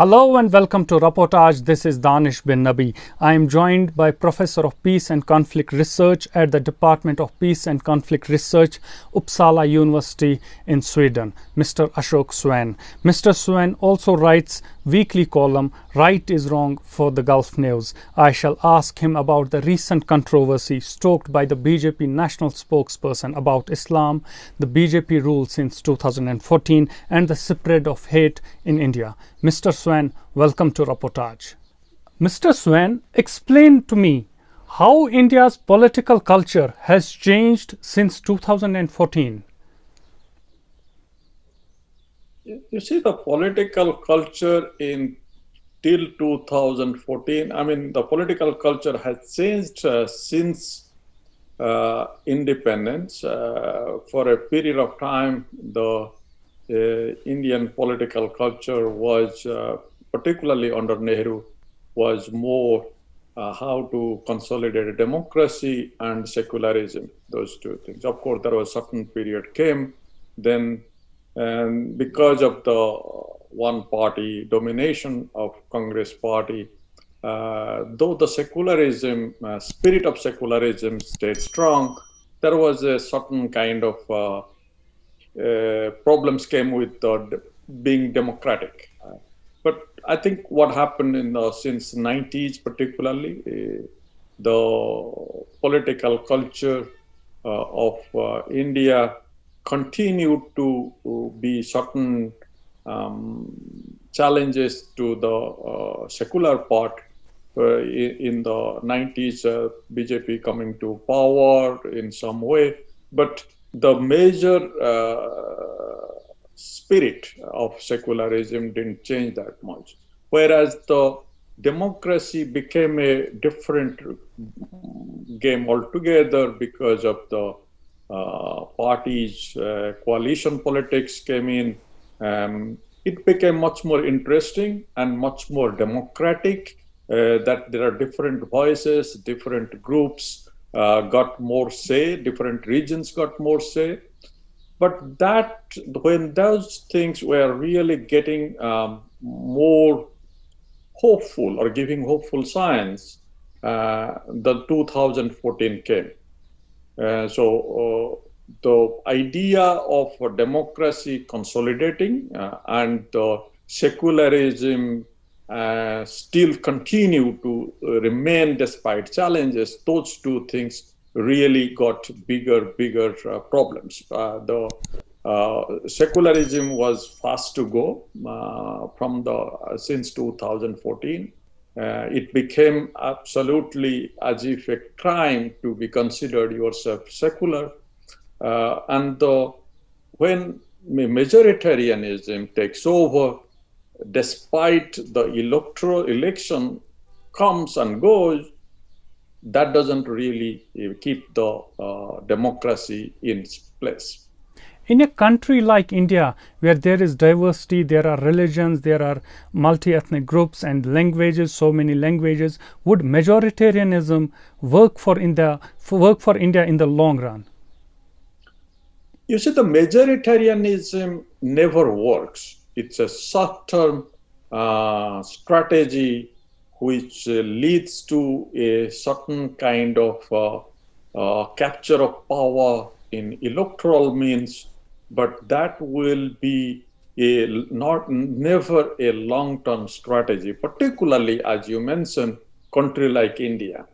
Hello and welcome to Reportage. This is Danish bin Nabi. I am joined by Professor of Peace and Conflict Research at the Department of Peace and Conflict Research, Uppsala University in Sweden, Mr. Ashok Swain. Mr. Swain also writes weekly column Right is Wrong for the Gulf News. I shall ask him about the recent controversy stoked by the BJP national spokesperson about Islam, the BJP rule since 2014 and the spread of hate in India. Mr. Swain, welcome to Reportage. Mr. Swain, explain to me how India's political culture has changed since 2014. You see, the political culture till 2014, the political culture has changed since independence. For a period of time, the Indian political culture was, particularly under Nehru, was more how to consolidate a democracy and secularism, those two things. Of course, there was a certain period came, then and because of the one-party domination of Congress party, though the secularism, spirit of secularism stayed strong, there was a certain kind of problems came with being democratic. But I think what happened since 90s particularly, the political culture of India continued to be certain challenges to the secular part. In the 90s, BJP coming to power in some way, but the major spirit of secularism didn't change that much. Whereas the democracy became a different game altogether because of the parties, coalition politics came in. It became much more interesting and much more democratic, that there are different voices, different groups got more say, different regions got more say. But that when those things were really getting more hopeful or giving hopeful signs, the 2014 came. So the idea of democracy consolidating and secularism still continue to remain despite challenges, those two things really got bigger problems. The secularism was fast to go since 2014. It became absolutely as if a crime to be considered yourself secular. And when majoritarianism takes over, despite the electoral election comes and goes, that doesn't really keep the democracy in place. In a country like India, where there is diversity, there are religions, there are multi-ethnic groups and languages, so many languages, would majoritarianism work for India in the long run? You see, the majoritarianism never works. It's a short-term strategy which leads to a certain kind of capture of power in electoral means, but that will be never a long-term strategy, particularly, as you mentioned, country like India.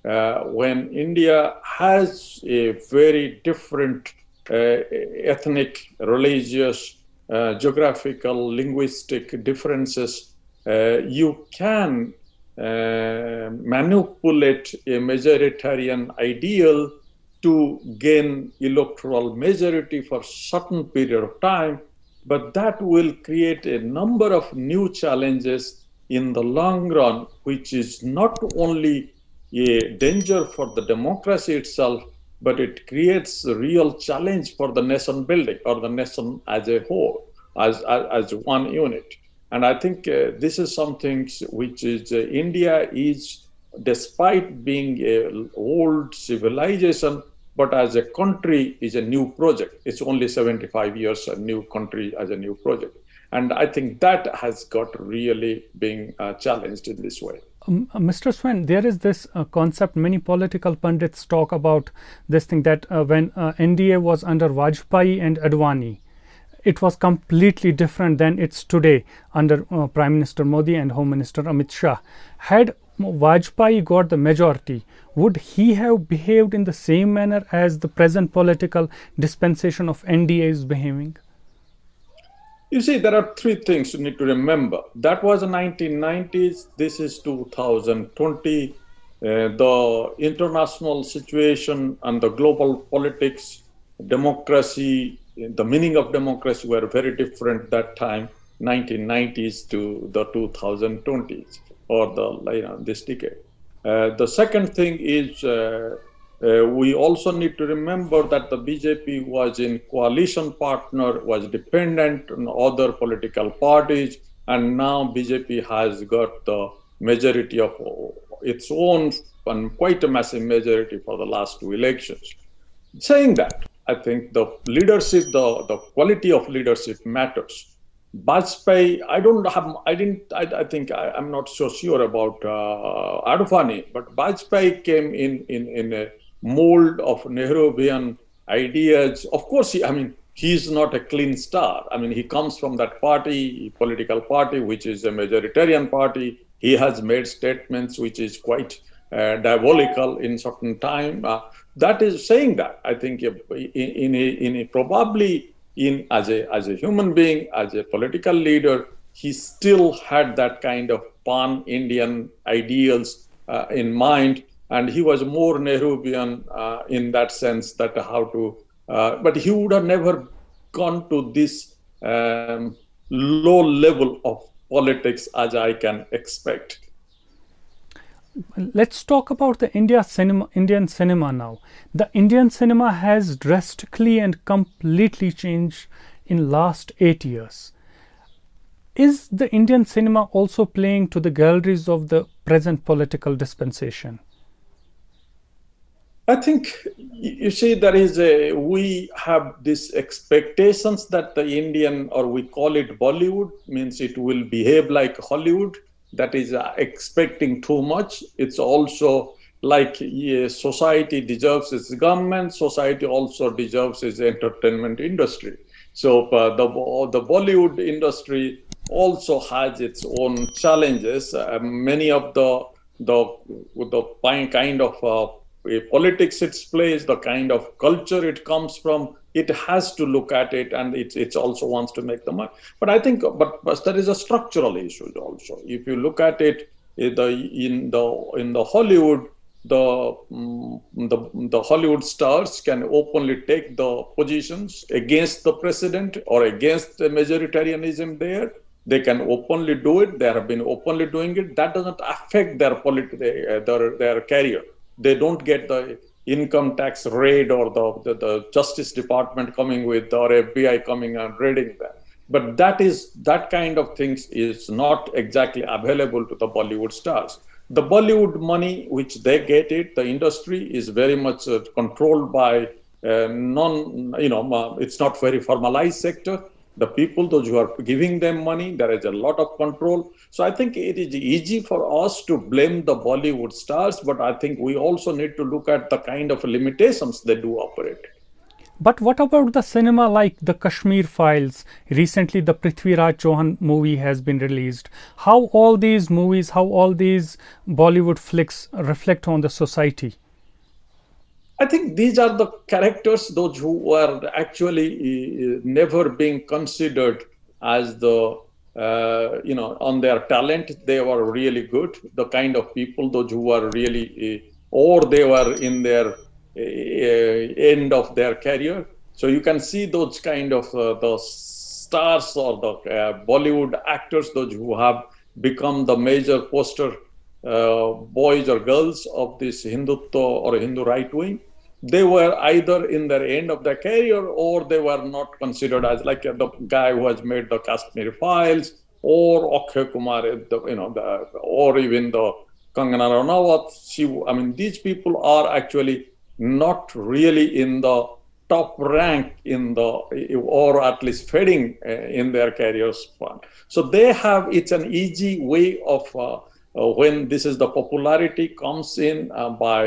When India has a very different ethnic, religious, geographical, linguistic differences, you can manipulate a majoritarian ideal to gain electoral majority for a certain period of time, but that will create a number of new challenges in the long run, which is not only a danger for the democracy itself, but it creates a real challenge for the nation building or the nation as a whole, as one unit. And I think this is something which is India is, despite being an old civilization, but as a country is a new project. It's only 75 years a new country as a new project. And I think that has got really being challenged in this way. Mr. Swain, there is this concept, many political pundits talk about this thing, that when NDA was under Vajpayee and Advani, it was completely different than it's today under Prime Minister Modi and Home Minister Amit Shah. Had Vajpayee got the majority, would he have behaved in the same manner as the present political dispensation of NDA is behaving? You see, there are three things you need to remember. That was the 1990s. This is 2020. The international situation and the global politics, democracy, the meaning of democracy were very different that time, 1990s to the 2020s or this decade. The second thing is we also need to remember that the BJP was in coalition partner, was dependent on other political parties, and now BJP has got the majority of its own and quite a massive majority for the last two elections. Saying that, I think the leadership, the quality of leadership matters. Vajpayee, I'm not so sure about Advani, but Vajpayee came in a mold of Nehruvian ideas. Of course, he's not a clean star. He comes from that political party, which is a majoritarian party. He has made statements which is quite diabolical in certain time. That is saying that, I think, as a human being, as a political leader, he still had that kind of pan-Indian ideals in mind. And he was more Nehruvian in that sense, that but he would have never gone to this low level of politics as I can expect. Let's talk about the Indian cinema now. The Indian cinema has drastically and completely changed in last 8 years. Is the Indian cinema also playing to the galleries of the present political dispensation? I think, you see, we have these expectations that the Indian, or we call it Bollywood, means it will behave like Hollywood. That is expecting too much. It's also like society deserves its government, society also deserves its entertainment industry. So the Bollywood industry also has its own challenges. Many of the kind of politics it plays, the kind of culture it comes from, it has to look at it, and it also wants to make the money. But I think, but there is a structural issue also. If you look at it, in the Hollywood, the Hollywood stars can openly take the positions against the president or against the majoritarianism there. They can openly do it. They have been openly doing it. That doesn't affect their career. They don't get the income tax raid or the Justice Department coming with, or FBI coming and raiding them. But that kind of things is not exactly available to the Bollywood stars. The Bollywood money, which they get it, the industry is very much controlled by it's not very formalized sector. The people, those who are giving them money, there is a lot of control. So I think it is easy for us to blame the Bollywood stars, but I think we also need to look at the kind of limitations they do operate. But what about the cinema like the Kashmir Files? Recently, the Prithvi Raj Chauhan movie has been released. How all these movies, how all these Bollywood flicks reflect on the society? I think these are the characters, those who were actually never being considered as on their talent, they were really good. The kind of people, those who were really, or they were in their end of their career. So you can see those kind of the stars or the Bollywood actors, those who have become the major poster boys or girls of this Hindutva or Hindu right wing. They were either in their end of their career, or they were not considered as, like the guy who has made the Kashmir Files, or Akshay Kumar, or even the Kangana Ranaut. These people are actually not really in the top rank in the, or at least fading in their career span. So they have, it's an easy way of when this is the popularity comes in by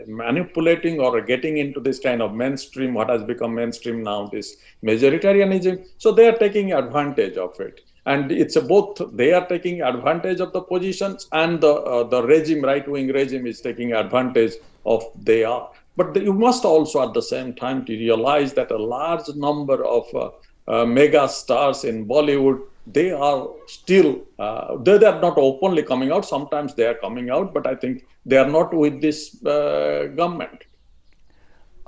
manipulating or getting into this kind of mainstream, what has become mainstream now, this majoritarianism. So they are taking advantage of it. And it's both, they are taking advantage of the positions, and the regime, right-wing regime, is taking advantage of they are. But you must also at the same time to realize that a large number of mega stars in Bollywood, they are still, they are not openly coming out. Sometimes they are coming out, but I think they are not with this government.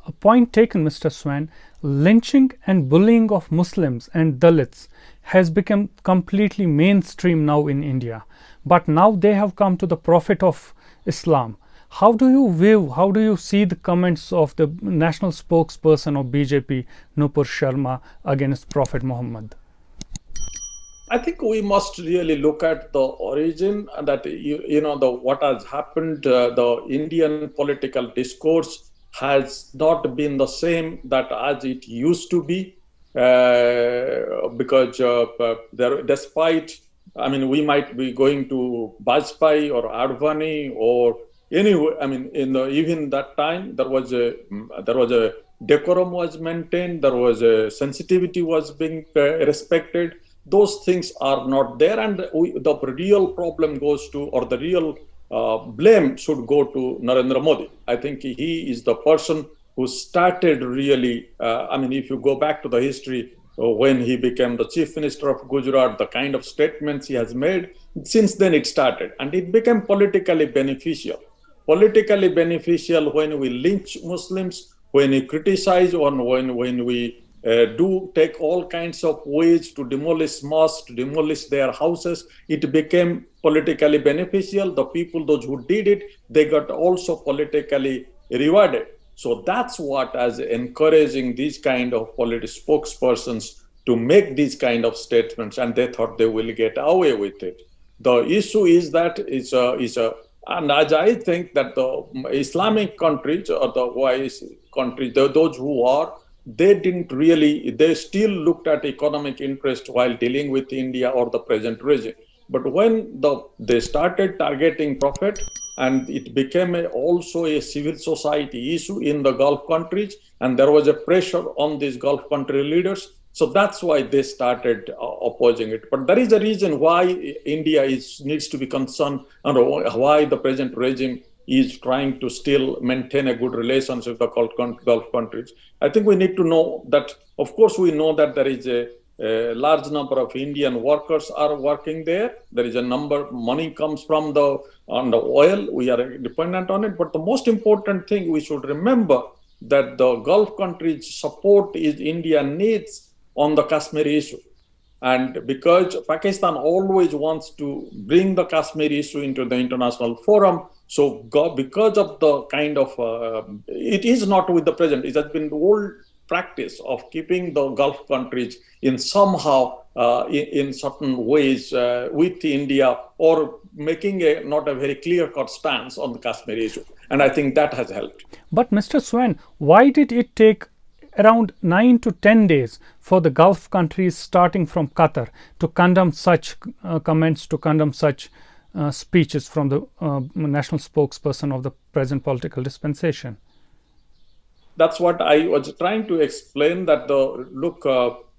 A point taken, Mr. Swain. Lynching and bullying of Muslims and Dalits has become completely mainstream now in India. But now they have come to the Prophet of Islam. How do you view, how do you see the comments of the national spokesperson of BJP, Nupur Sharma, against Prophet Muhammad? I think we must really look at the origin, and that what has happened. The Indian political discourse has not been the same that as it used to be, because despite, I mean, we might be going to Vajpayee or Advani or anyway. I mean, even that time there was a decorum was maintained, there was a sensitivity was being respected. Those things are not there, and the real problem goes to, or the real blame should go to Narendra Modi. I think he is the person who started really, I mean, if you go back to the history, when he became the chief minister of Gujarat, the kind of statements he has made, since then it started, and it became politically beneficial. Politically beneficial when we lynch Muslims, when we criticize, or when we do take all kinds of ways to demolish mosques, to demolish their houses. It became politically beneficial. The people, those who did it, they got also politically rewarded. So that's what is encouraging these kind of political spokespersons to make these kind of statements, and they thought they will get away with it. The issue is that and as I think that the Islamic countries or the OIC countries, those who are, they didn't really, they still looked at economic interest while dealing with India or the present regime. But when they started targeting Prophet, and it became also a civil society issue in the Gulf countries, and there was a pressure on these Gulf country leaders, so that's why they started opposing it. But there is a reason why India needs to be concerned, and why the present regime is trying to still maintain a good relationship with the Gulf countries. I think we need to know that, of course, we know that there is a large number of Indian workers are working there. There is a number, money comes from the oil. We are dependent on it. But the most important thing we should remember that the Gulf countries' support is India needs on the Kashmir issue. And because Pakistan always wants to bring the Kashmir issue into the international forum, so because of the kind of, it is not with the present, it has been the old practice of keeping the Gulf countries in somehow, in certain ways with India, or making not a very clear-cut stance on the Kashmir issue. And I think that has helped. But Mr. Swain, why did it take around 9 to 10 days for the Gulf countries, starting from Qatar, to condemn such comments, to condemn such speeches from the national spokesperson of the present political dispensation? That's what I was trying to explain, that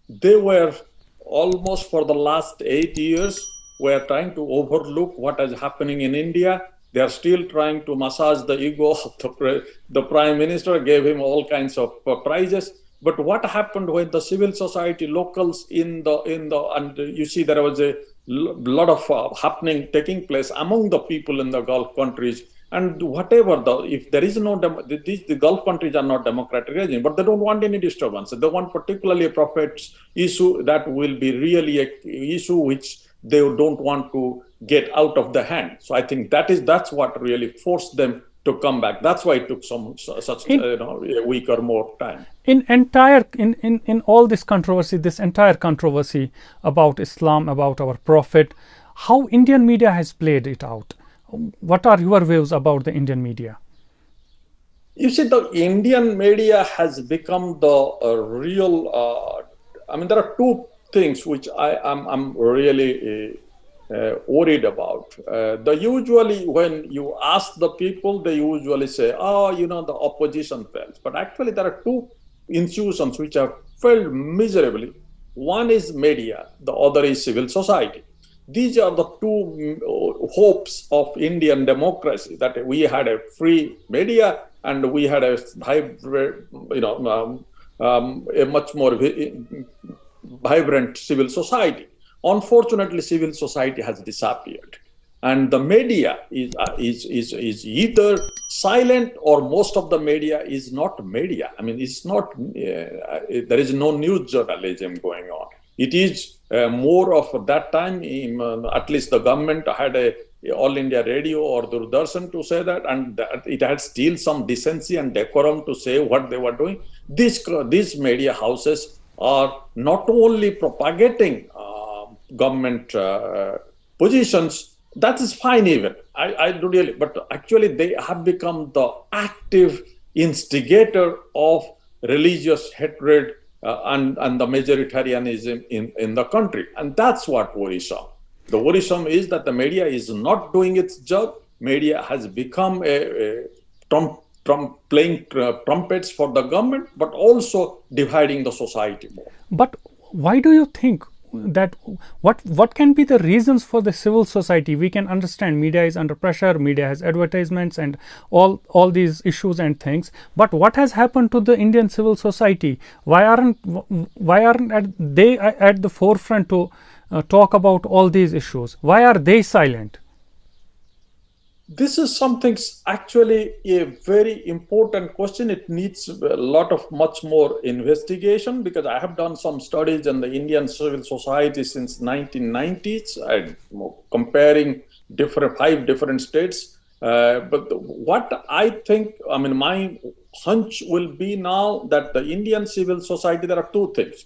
they were almost for the last 8 years, were trying to overlook what is happening in India. They are still trying to massage the ego of the prime minister, gave him all kinds of prizes. But what happened when the civil society locals and you see there was a lot of taking place among the people in the Gulf countries. And whatever, if there is no, the Gulf countries are not democratic regime, but they don't want any disturbance. They want particularly a Prophet's issue that will be really an issue which they don't want to get out of the hand. So I think that's what really forced them to come back. That's why it took a week or more time. In all this entire controversy about Islam, about our Prophet, how Indian media has played it out? What are your views about the Indian media? You see, the Indian media has become the real. I mean, there are two things which I'm really worried about. Usually, when you ask the people, they usually say, "Oh, the opposition fails." But actually, there are two institutions which have failed miserably. One is media, the other is civil society. These are the two hopes of Indian democracy, that we had a free media and we had a a much more vibrant civil society. Unfortunately, civil society has disappeared, and the media is either silent, or most of the media is not media. I mean, it's not. There is no news journalism going on. It is more of that time. At least the government had a All India Radio or Doordarshan to say that, and that it had still some decency and decorum to say what they were doing. These media houses are not only propagating government positions. That is fine, even I do really, but actually they have become the active instigator of religious hatred and the majoritarianism in the country, and that's what worrisome. The worrisome is that the media is not doing its job. Media has become a playing trumpets for the government, but also dividing the society more. But why do you think that what can be the reasons for the civil society? We can understand media is under pressure, media has advertisements and all these issues and things, but what has happened to the Indian civil society? Why aren't they at the forefront to talk about all these issues? Why are they silent? This is something actually a very important question. It needs a lot of much more investigation, because I have done some studies on the Indian civil society since 1990s, and comparing five different states. But what I think, I mean, my hunch will be now that the Indian civil society, there are two things.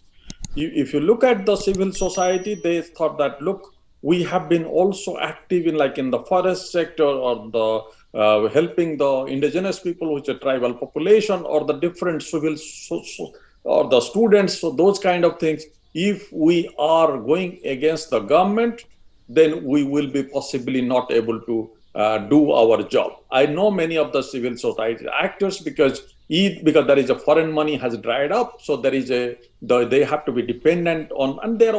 If you look at the civil society, they thought that, look, we have been also active in the forest sector, or the helping the indigenous people, which are tribal population, or the different civil or the students, so those kind of things. If we are going against the government, then we will be possibly not able to do our job. I know many of the civil society actors, because there is a foreign money has dried up, so there is they have to be dependent on, and they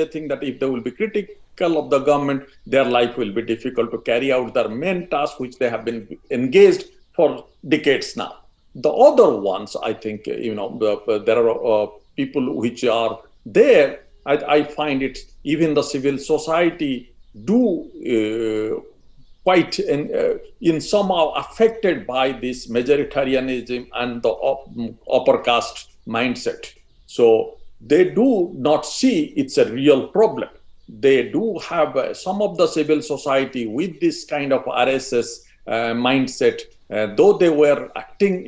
think that if they will be critical of the government, their life will be difficult to carry out their main task, which they have been engaged for decades now. The other ones, I think, there are people which are there. I find it, even the civil society do quite in somehow affected by this majoritarianism and the upper caste mindset. So they do not see it's a real problem. They do have some of the civil society with this kind of RSS mindset, though they were acting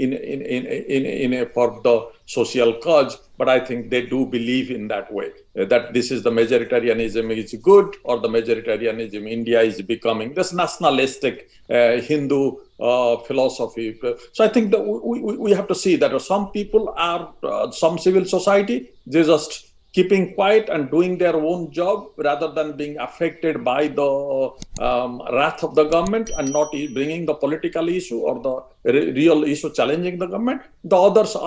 for the social cause, but I think they do believe in that way, that this is the majoritarianism is good, or the majoritarianism India is becoming this nationalistic Hindu philosophy. So I think that we have to see that some people are, some civil society, they just keeping quiet and doing their own job, rather than being affected by the wrath of the government and not bringing the political issue or the real issue challenging the government. The others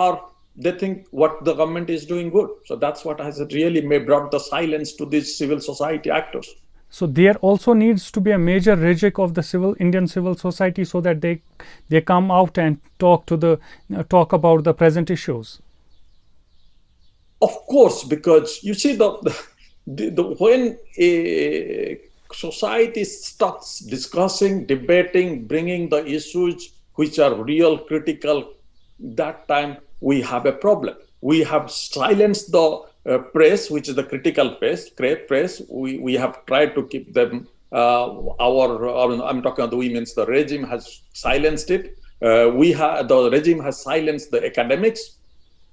they think what the government is doing good. So that's what has really brought the silence to these civil society actors. So there also needs to be a major rejig of the Indian civil society, so that they come out and talk about the present issues. Of course, because you see, when a society starts discussing, debating, bringing the issues which are real critical, that time we have a problem. We have silenced the press, which is the critical press. We have tried to keep them. I'm talking about the regime has silenced it. The regime has silenced the academics.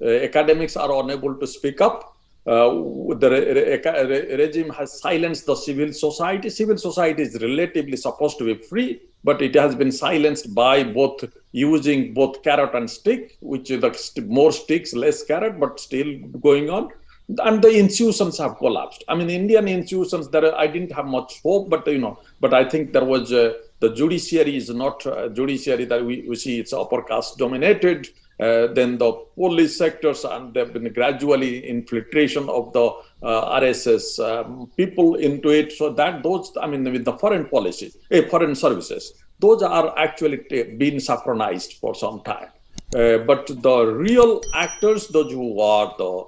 Academics are unable to speak up. The regime has silenced the civil society. Civil society is relatively supposed to be free, but it has been silenced by both using both carrot and stick, which is more sticks, less carrot, but still going on. And the institutions have collapsed. I mean, Indian institutions, I didn't have much hope, but I think there was the judiciary is not judiciary that we see it's upper caste dominated. Then the police sectors, and there have been gradually infiltration of the RSS people into it. So that with the foreign policies, foreign services, those are actually being saffronized for some time. But the real actors, those who are the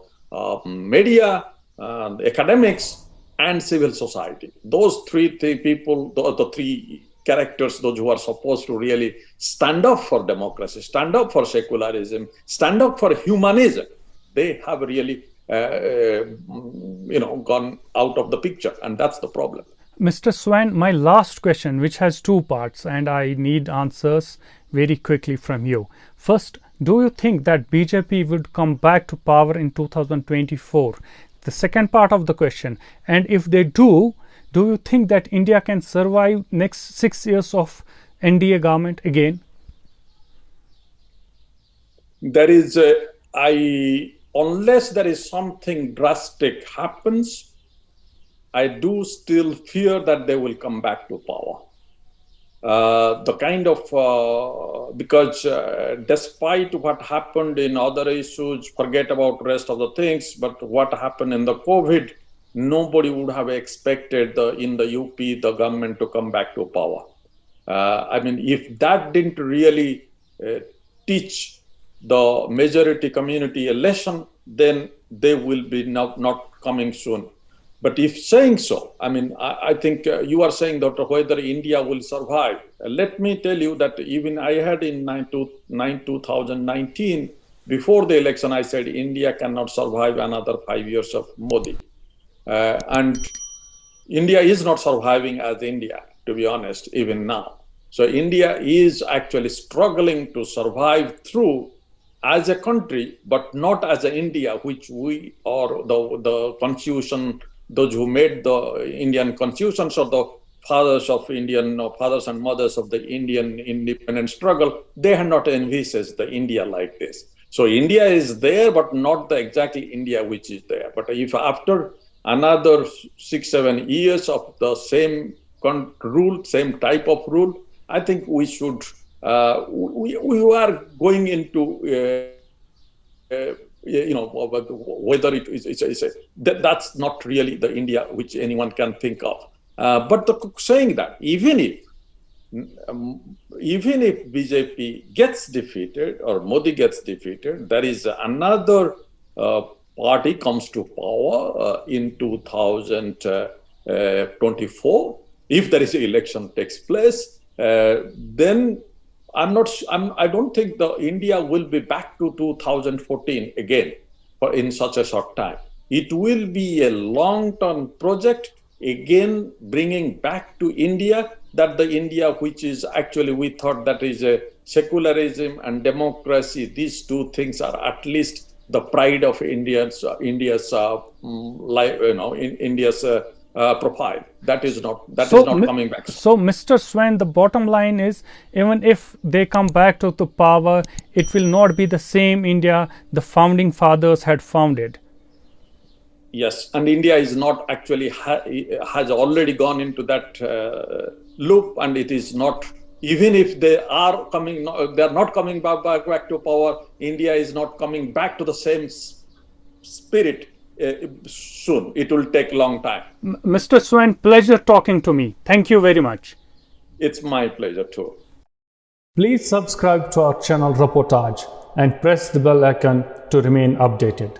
media, academics, and civil society, those three people, the three characters, those who are supposed to really stand up for democracy, stand up for secularism, stand up for humanism, they have really gone out of the picture, and that's the problem. Mr. Swain, my last question, which has two parts, and I need answers very quickly from you. First, do you think that BJP would come back to power in 2024? The second part of the question, and if they do you think that India can survive next 6 years of NDA government again? There is unless there is something drastic happens, I do still fear that they will come back to power. Because despite what happened in other issues, forget about rest of the things, but what happened in the COVID, nobody would have expected in the UP, the government to come back to power. If that didn't really teach the majority community a lesson, then they will be not coming soon. But if saying so, I think you are saying that whether India will survive. Let me tell you that even I had in 2019, before the election, I said India cannot survive another 5 years of Modi. And India is not surviving as India, to be honest, even now. So India is actually struggling to survive through as a country, but not as an India, which we are the constitution. Those who made the Indian constitutions, or the fathers and mothers of the Indian independence struggle, they had not envisaged the India like this. So India is there, but not the exactly India which is there. But if after another 6-7 years of the same rule, same type of rule, I think we should. We are going into. Whether that's not really the India which anyone can think of. But saying that, even if BJP gets defeated or Modi gets defeated, there is another party comes to power in 2024. If there is an election takes place, then I don't think the India will be back to 2014 again in such a short time. It will be a long-term project, again bringing back to India that the India which is actually, we thought that is a secularism and democracy. These two things are at least the pride of India's profile. That is not coming back. So, Mr. Swain, the bottom line is, even if they come back to the power, it will not be the same India the founding fathers had founded. Yes, and India is not actually has already gone into that loop, and it is not. Even if they are coming, they are not coming back to power. India is not coming back to the same spirit. Soon. It will take a long time. Mr. Swain, pleasure talking to me. Thank you very much. It's my pleasure too. Please subscribe to our channel Reportage and press the bell icon to remain updated.